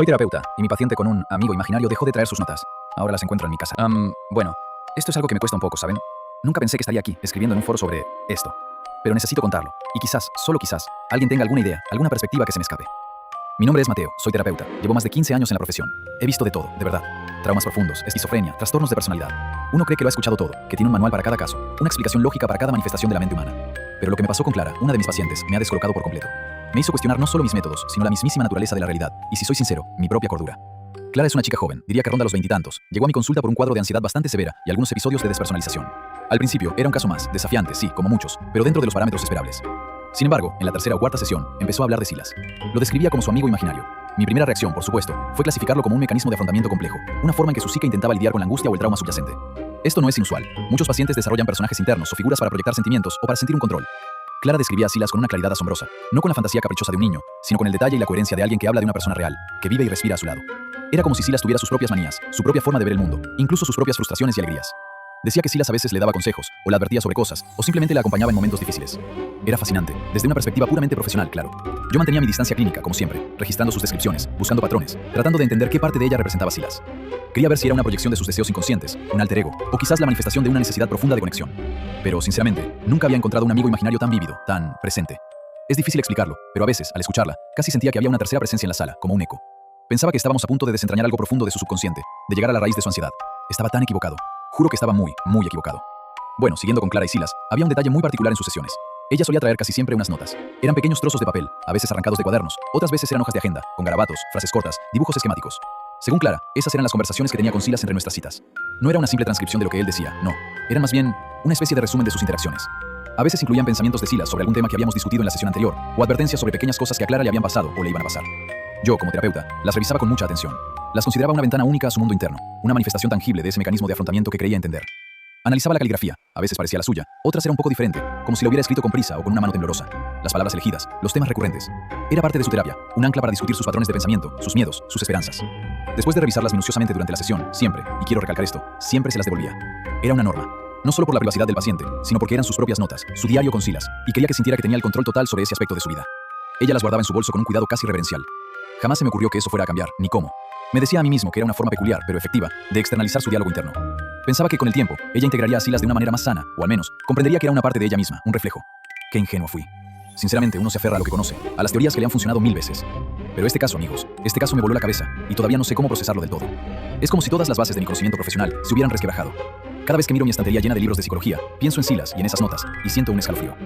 Soy terapeuta, y mi paciente con un amigo imaginario dejó de traer sus notas. Ahora las encuentro en mi casa. Bueno, esto es algo que me cuesta un poco, ¿saben? Nunca pensé que estaría aquí, escribiendo en un foro sobre esto. Pero necesito contarlo. Y quizás, solo quizás, alguien tenga alguna idea, alguna perspectiva que se me escape. Mi nombre es Mateo, soy terapeuta. Llevo más de 15 años en la profesión. He visto de todo, de verdad. Traumas profundos, esquizofrenia, trastornos de personalidad. Uno cree que lo ha escuchado todo, que tiene un manual para cada caso, una explicación lógica para cada manifestación de la mente humana. Pero lo que me pasó con Clara, una de mis pacientes, me ha descolocado por completo. Me hizo cuestionar no solo mis métodos, sino la mismísima naturaleza de la realidad, y si soy sincero, mi propia cordura. Clara es una chica joven, diría que ronda los veintitantos. Llegó a mi consulta por un cuadro de ansiedad bastante severa y algunos episodios de despersonalización. Al principio era un caso más, desafiante, sí, como muchos, pero dentro de los parámetros esperables. Sin embargo, en la tercera o cuarta sesión, empezó a hablar de Silas. Lo describía como su amigo imaginario. Mi primera reacción, por supuesto, fue clasificarlo como un mecanismo de afrontamiento complejo, una forma en que su psique intentaba lidiar con la angustia o el trauma subyacente. Esto no es inusual. Muchos pacientes desarrollan personajes internos o figuras para proyectar sentimientos o para sentir un control. Clara describía a Silas con una claridad asombrosa, no con la fantasía caprichosa de un niño, sino con el detalle y la coherencia de alguien que habla de una persona real, que vive y respira a su lado. Era como si Silas tuviera sus propias manías, su propia forma de ver el mundo, incluso sus propias frustraciones y alegrías. Decía que Silas a veces le daba consejos, o le advertía sobre cosas, o simplemente le acompañaba en momentos difíciles. Era fascinante, desde una perspectiva puramente profesional, claro. Yo mantenía mi distancia clínica, como siempre, registrando sus descripciones, buscando patrones, tratando de entender qué parte de ella representaba Silas. Quería ver si era una proyección de sus deseos inconscientes, un alter ego, o quizás la manifestación de una necesidad profunda de conexión. Pero, sinceramente, nunca había encontrado un amigo imaginario tan vívido, tan presente. Es difícil explicarlo, pero a veces, al escucharla, casi sentía que había una tercera presencia en la sala, como un eco. Pensaba que estábamos a punto de desentrañar algo profundo de su subconsciente, de llegar a la raíz de su ansiedad. Estaba tan equivocado. Juro que estaba muy, muy equivocado. Bueno, siguiendo con Clara y Silas, había un detalle muy particular en sus sesiones. Ella solía traer casi siempre unas notas. Eran pequeños trozos de papel, a veces arrancados de cuadernos, otras veces eran hojas de agenda, con garabatos, frases cortas, dibujos esquemáticos. Según Clara, esas eran las conversaciones que tenía con Silas entre nuestras citas. No era una simple transcripción de lo que él decía, no. Eran más bien una especie de resumen de sus interacciones. A veces incluían pensamientos de Silas sobre algún tema que habíamos discutido en la sesión anterior, o advertencias sobre pequeñas cosas que a Clara le habían pasado o le iban a pasar. Yo, como terapeuta, las revisaba con mucha atención. Las consideraba una ventana única a su mundo interno, una manifestación tangible de ese mecanismo de afrontamiento que creía entender. Analizaba la caligrafía, a veces parecía la suya, otras era un poco diferente, como si lo hubiera escrito con prisa o con una mano temblorosa. Las palabras elegidas, los temas recurrentes. Era parte de su terapia, un ancla para discutir sus patrones de pensamiento, sus miedos, sus esperanzas. Después de revisarlas minuciosamente durante la sesión, siempre, y quiero recalcar esto, siempre se las devolvía. Era una norma. No solo por la privacidad del paciente, sino porque eran sus propias notas, su diario con Silas, y quería que sintiera que tenía el control total sobre ese aspecto de su vida. Ella las guardaba en su bolso con un cuidado casi reverencial. Jamás se me ocurrió que eso fuera a cambiar, ni cómo. Me decía a mí mismo que era una forma peculiar, pero efectiva, de externalizar su diálogo interno. Pensaba que con el tiempo, ella integraría a Silas de una manera más sana, o al menos, comprendería que era una parte de ella misma, un reflejo. Qué ingenuo fui. Sinceramente, uno se aferra a lo que conoce, a las teorías que le han funcionado 1000 veces. Pero este caso, amigos, este caso me voló la cabeza, y todavía no sé cómo procesarlo del todo. Es como si todas las bases de mi conocimiento profesional se hubieran resquebrajado. Cada vez que miro mi estantería llena de libros de psicología, pienso en Silas y en esas notas, y siento un escalofrío.